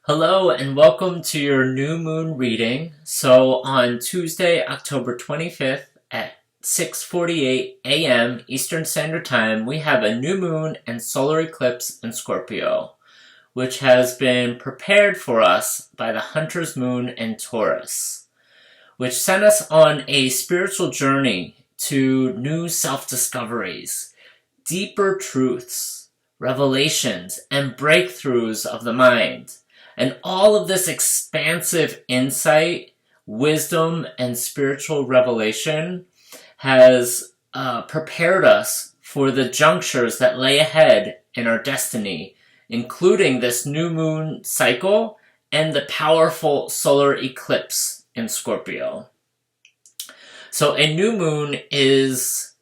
Hello and welcome to your new moon reading. So on Tuesday, October 25th at 6:48 a.m. Eastern Standard Time, we have a new moon and solar eclipse in Scorpio, which has been prepared for us by the Hunter's Moon in Taurus, which sent us on a spiritual journey to new self-discoveries, deeper truths, revelations, and breakthroughs of the mind. And all of this expansive insight, wisdom, and spiritual revelation has prepared us for the junctures that lay ahead in our destiny, including this new moon cycle and the powerful solar eclipse in Scorpio. So a new moon is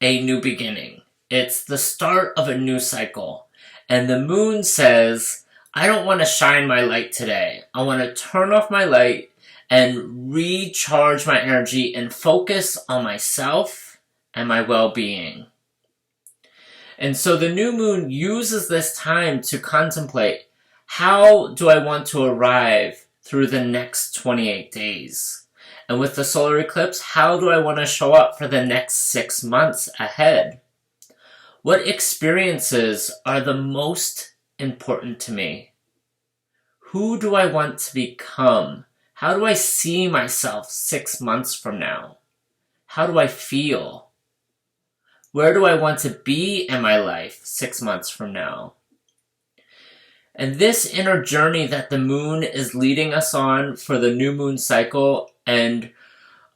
a new beginning. It's the start of a new cycle. And the moon says, I don't want to shine my light today. I want to turn off my light and recharge my energy and focus on myself and my well-being. And so the new moon uses this time to contemplate, how do I want to arrive through the next 28 days? And with the solar eclipse, how do I want to show up for the next 6 months ahead? What experiences are the most important to me? Who do I want to become? How do I see myself 6 months from now? How do I feel? Where do I want to be in my life 6 months from now? And this inner journey that the moon is leading us on for the new moon cycle and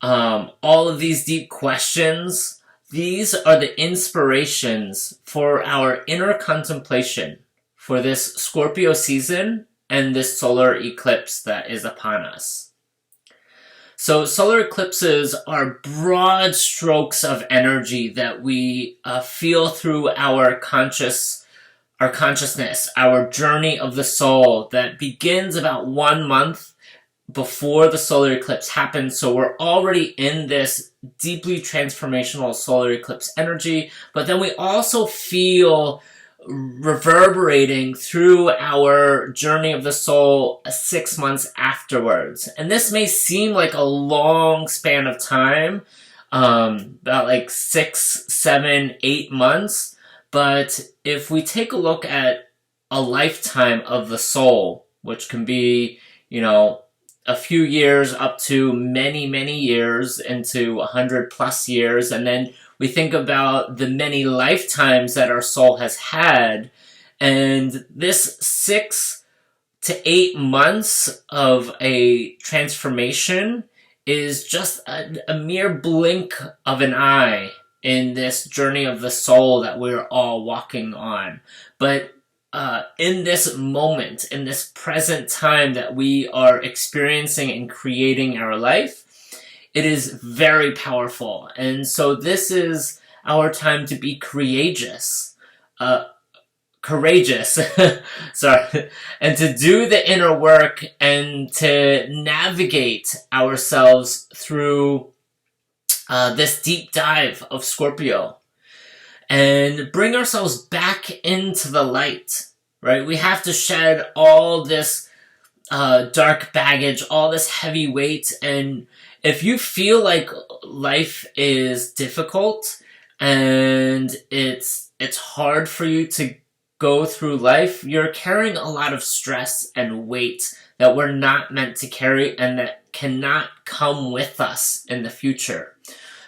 all of these deep questions, these are the inspirations for our inner contemplation for this Scorpio season and this solar eclipse that is upon us. So solar eclipses are broad strokes of energy that we feel through our consciousness, our journey of the soul that begins about 1 month before the solar eclipse happens. So we're already in this deeply transformational solar eclipse energy, but then we also feel reverberating through our journey of the soul 6 months afterwards. And this may seem like a long span of time, about like 6, 7, 8 months. But if we take a look at a lifetime of the soul, which can be, a few years up to many, many years into 100 plus years, and then we think about the many lifetimes that our soul has had, and this 6 to 8 months of a transformation is just a mere blink of an eye in this journey of the soul that we're all walking on. But in this moment, in this present time that we are experiencing and creating our life, it is very powerful. And so this is our time to be courageous, sorry, and to do the inner work and to navigate ourselves through this deep dive of Scorpio and bring ourselves back into the light, right? We have to shed all this dark baggage, all this heavy weight. And if you feel like life is difficult and it's hard for you to go through life, you're carrying a lot of stress and weight that we're not meant to carry and that cannot come with us in the future.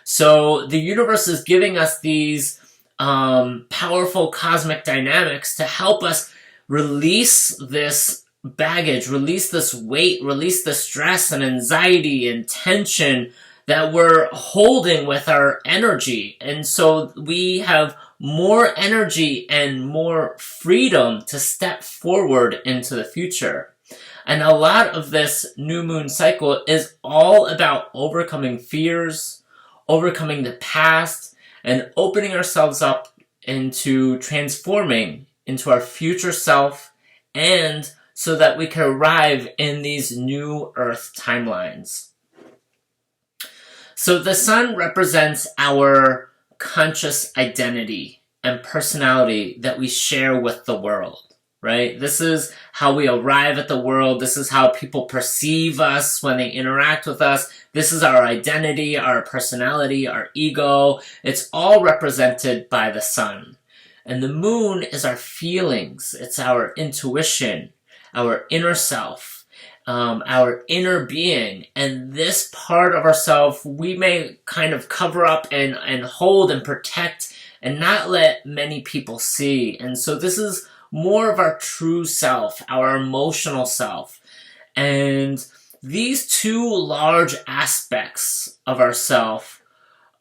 So the universe is giving us these powerful cosmic dynamics to help us release this baggage, release this weight, release the stress and anxiety and tension that we're holding with our energy. And so we have more energy and more freedom to step forward into the future. And a lot of this new moon cycle is all about overcoming fears, overcoming the past, and opening ourselves up into transforming into our future self, and so that we can arrive in these new Earth timelines. So the sun represents our conscious identity and personality that we share with the world. right? This is how we arrive at the world. This is how people perceive us when they interact with us. This is our identity, our personality, our ego. It's all represented by the sun. And the moon is our feelings. It's our intuition, our inner self, our inner being. And this part of ourself, we may kind of cover up and hold and protect and not let many people see. And so this is more of our true self, our emotional self. And these two large aspects of ourself,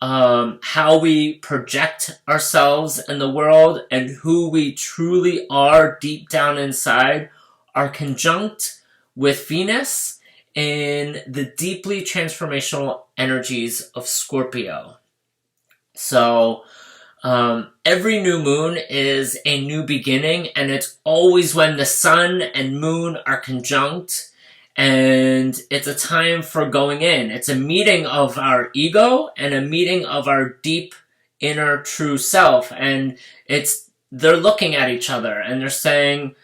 how we project ourselves in the world and who we truly are deep down inside, are conjunct with Venus in the deeply transformational energies of Scorpio. So, every new moon is a new beginning, and it's always when the sun and moon are conjunct, and it's a time for going in. It's a meeting of our ego and a meeting of our deep inner true self, and they're looking at each other and they're saying,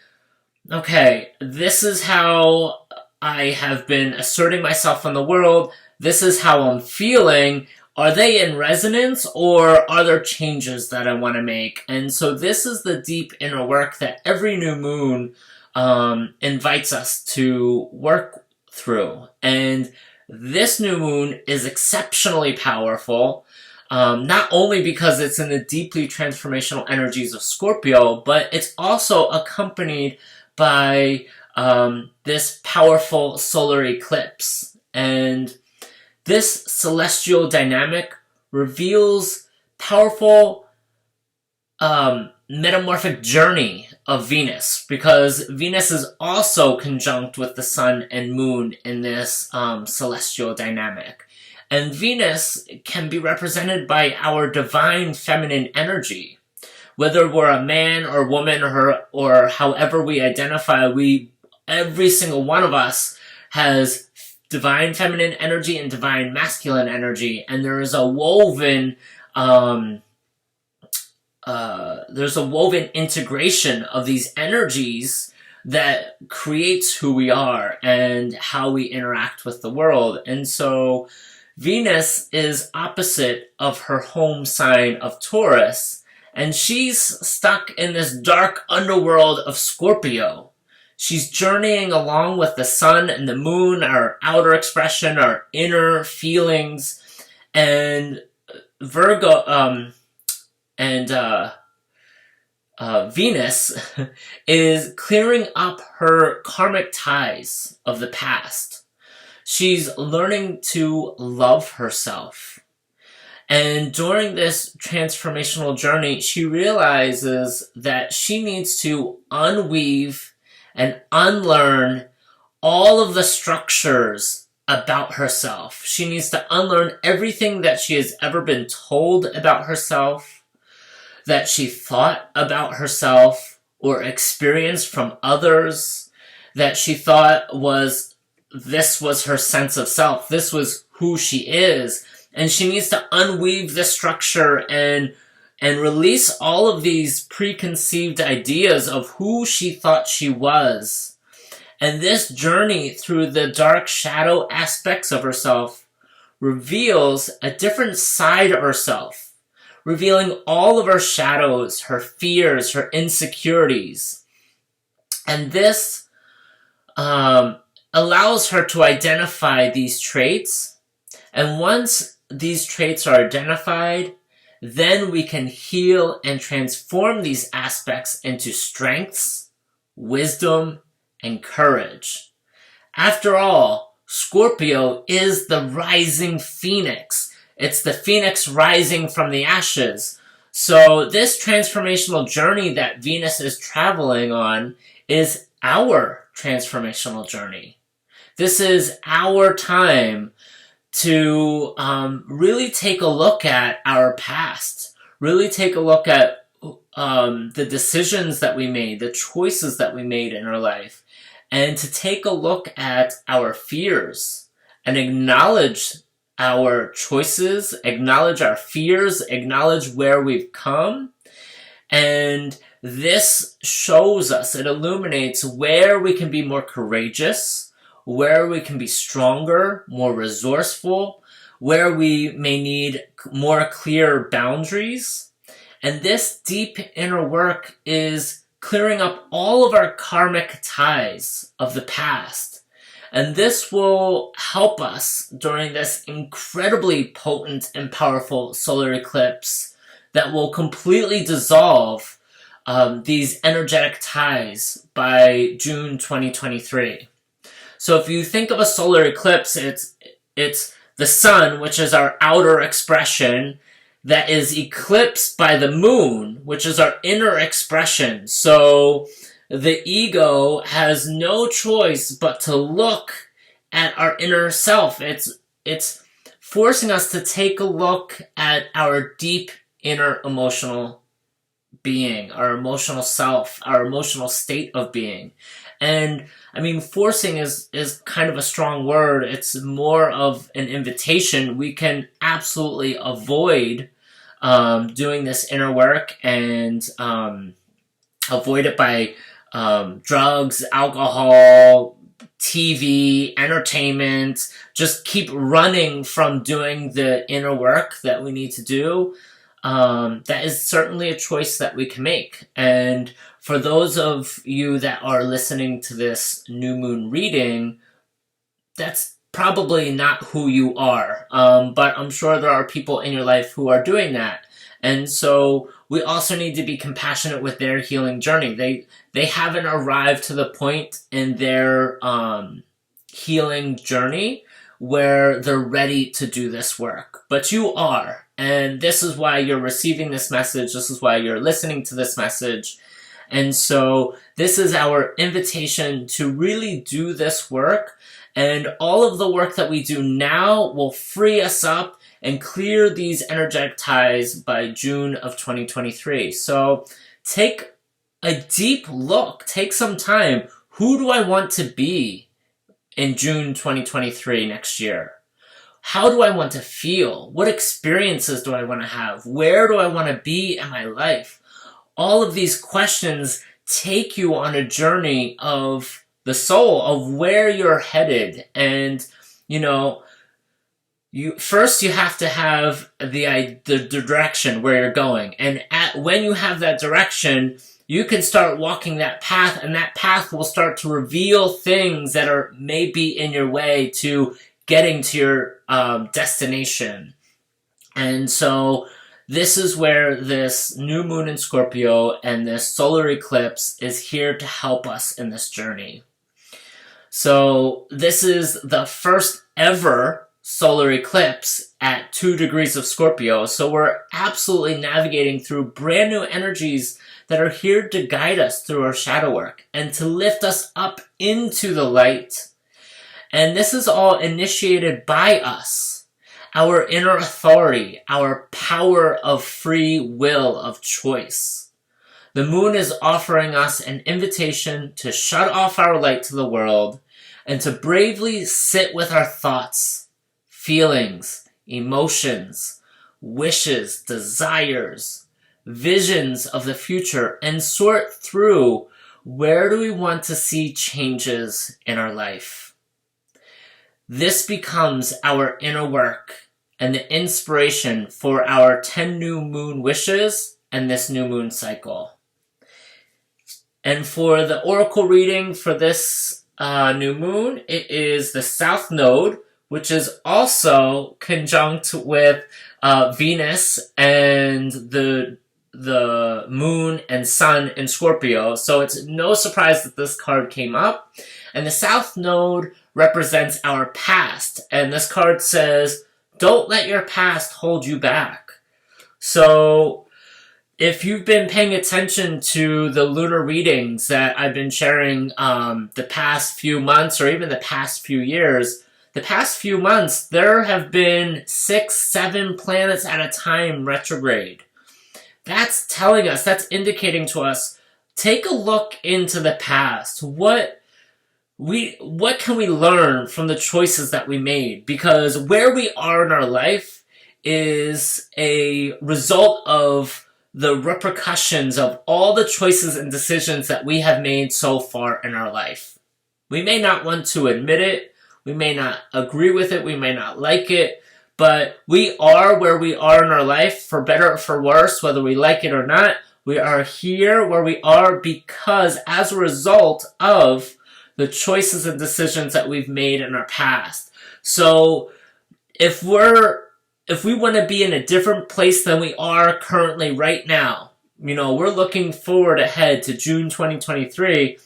okay, this is how I have been asserting myself in the world. This is how I'm feeling. Are they in resonance, or are there changes that I want to make? And so this is the deep inner work that every new moon invites us to work through. And this new moon is exceptionally powerful, not only because it's in the deeply transformational energies of Scorpio, but it's also accompanied by this powerful solar eclipse. And this celestial dynamic reveals powerful metamorphic journey of Venus, because Venus is also conjunct with the sun and moon in this celestial dynamic. And Venus can be represented by our divine feminine energy. Whether we're a man or woman or however we identify, every single one of us has divine feminine energy and divine masculine energy, and there is a woven integration of these energies that creates who we are and how we interact with the world. And so Venus is opposite of her home sign of Taurus, and she's stuck in this dark underworld of Scorpio. She's journeying along with the sun and the moon, our outer expression, our inner feelings, and Venus is clearing up her karmic ties of the past. She's learning to love herself. And during this transformational journey, she realizes that she needs to unweave and unlearn all of the structures about herself. She needs to unlearn everything that she has ever been told about herself, that she thought about herself or experienced from others, that she thought this was her sense of self, this was who she is. And she needs to unweave this structure and release all of these preconceived ideas of who she thought she was. And this journey through the dark shadow aspects of herself reveals a different side of herself, revealing all of her shadows, her fears, her insecurities. And this allows her to identify these traits. And once these traits are identified, then we can heal and transform these aspects into strengths, wisdom, and courage. After all, Scorpio is the rising phoenix. It's the phoenix rising from the ashes. So this transformational journey that Venus is traveling on is our transformational journey. This is our time to really take a look at our past, really take a look at the decisions that we made, the choices that we made in our life, and to take a look at our fears and acknowledge our choices, acknowledge our fears, acknowledge where we've come, and this shows us, it illuminates where we can be more courageous, where we can be stronger, more resourceful, where we may need more clear boundaries. And this deep inner work is clearing up all of our karmic ties of the past. And this will help us during this incredibly potent and powerful solar eclipse that will completely dissolve these energetic ties by June 2023. So if you think of a solar eclipse, it's the sun, which is our outer expression, that is eclipsed by the moon, which is our inner expression. So the ego has no choice but to look at our inner self. It's forcing us to take a look at our deep inner emotional being, our emotional self, our emotional state of being. And I mean, forcing is kind of a strong word. It's more of an invitation. We can absolutely avoid doing this inner work and avoid it by drugs, alcohol, TV, entertainment. Just keep running from doing the inner work that we need to do. That is certainly a choice that we can make. And for those of you that are listening to this new moon reading, that's probably not who you are. But I'm sure there are people in your life who are doing that. And so we also need to be compassionate with their healing journey. They haven't arrived to the point in their healing journey where they're ready to do this work. But you are. And this is why you're receiving this message. This is why you're listening to this message. And so this is our invitation to really do this work. And all of the work that we do now will free us up and clear these energetic ties by June of 2023. So take a deep look. Take some time. Who do I want to be in June 2023 next year? How do I want to feel? What experiences do I want to have? Where do I want to be in my life? All of these questions take you on a journey of the soul, of where you're headed. And, you know, you have to have the direction where you're going. And when you have that direction, you can start walking that path, and that path will start to reveal things that are maybe in your way to getting to your destination. And so this is where this new moon in Scorpio and this solar eclipse is here to help us in this journey. So this is the first ever solar eclipse at 2 degrees of Scorpio. So we're absolutely navigating through brand new energies that are here to guide us through our shadow work and to lift us up into the light. And this is all initiated by us, our inner authority, our power of free will, of choice. The moon is offering us an invitation to shut off our light to the world and to bravely sit with our thoughts, feelings, emotions, wishes, desires, visions of the future, and sort through where do we want to see changes in our life. This becomes our inner work and the inspiration for our 10 new moon wishes and this new moon cycle. And for the oracle reading for this new moon, it is the South Node, which is also conjunct with Venus and the moon and sun in Scorpio. So it's no surprise that this card came up. And the South Node represents our past. And this card says, don't let your past hold you back. So if you've been paying attention to the lunar readings that I've been sharing the past few months or even the past few years, the past few months, there have been 6, 7 planets at a time retrograde. That's telling us, that's indicating to us, take a look into the past. What can we learn from the choices that we made? Because where we are in our life is a result of the repercussions of all the choices and decisions that we have made so far in our life. We may not want to admit it, we may not agree with it, we may not like it, but we are where we are in our life, for better or for worse, whether we like it or not. We are here where we are because as a result of the choices and decisions that we've made in our past. So if we want to be in a different place than we are currently right now, we're looking forward ahead to June 2023,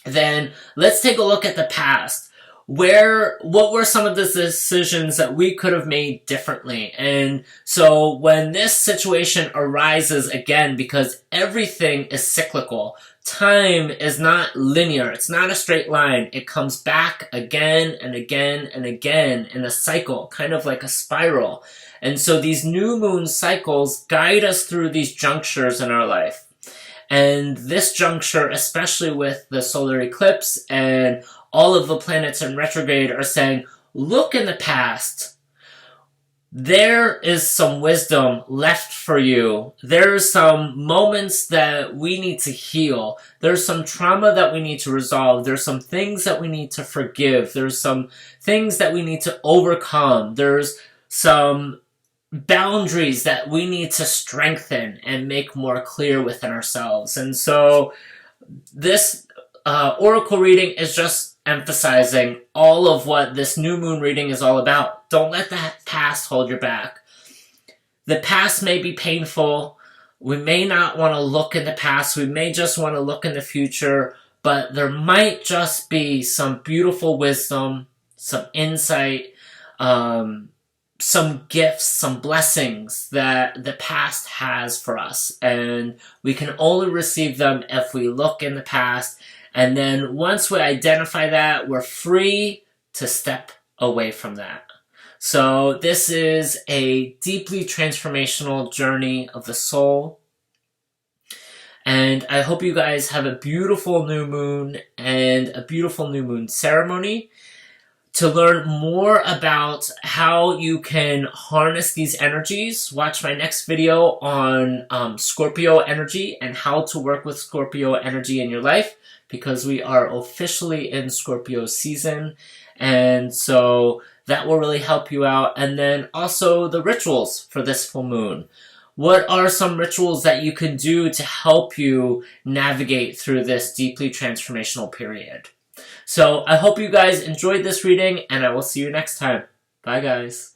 then let's take a look at the past. What were some of the decisions that we could have made differently? And so when this situation arises again, because everything is cyclical, time is not linear, it's not a straight line, it comes back again and again and again in a cycle, kind of like a spiral. And so these new moon cycles guide us through these junctures in our life. And this juncture, especially with the solar eclipse and all of the planets in retrograde, are saying, look in the past. There is some wisdom left for you. There's some moments that we need to heal. There's some trauma that we need to resolve. There's some things that we need to forgive. There's some things that we need to overcome. There's some boundaries that we need to strengthen and make more clear within ourselves. And so this oracle reading is just emphasizing all of what this new moon reading is all about. Don't let the past hold you back. The past may be painful. We may not want to look in the past. We may just want to look in the future, but there might just be some beautiful wisdom, some insight, some gifts, some blessings that the past has for us. And we can only receive them if we look in the past. And then once we identify that, we're free to step away from that. So this is a deeply transformational journey of the soul. And I hope you guys have a beautiful new moon and a beautiful new moon ceremony. To learn more about how you can harness these energies, watch my next video on Scorpio energy and how to work with Scorpio energy in your life, because we are officially in Scorpio season, and so that will really help you out. And then also the rituals for this full moon. What are some rituals that you can do to help you navigate through this deeply transformational period? So I hope you guys enjoyed this reading, and I will see you next time. Bye, guys.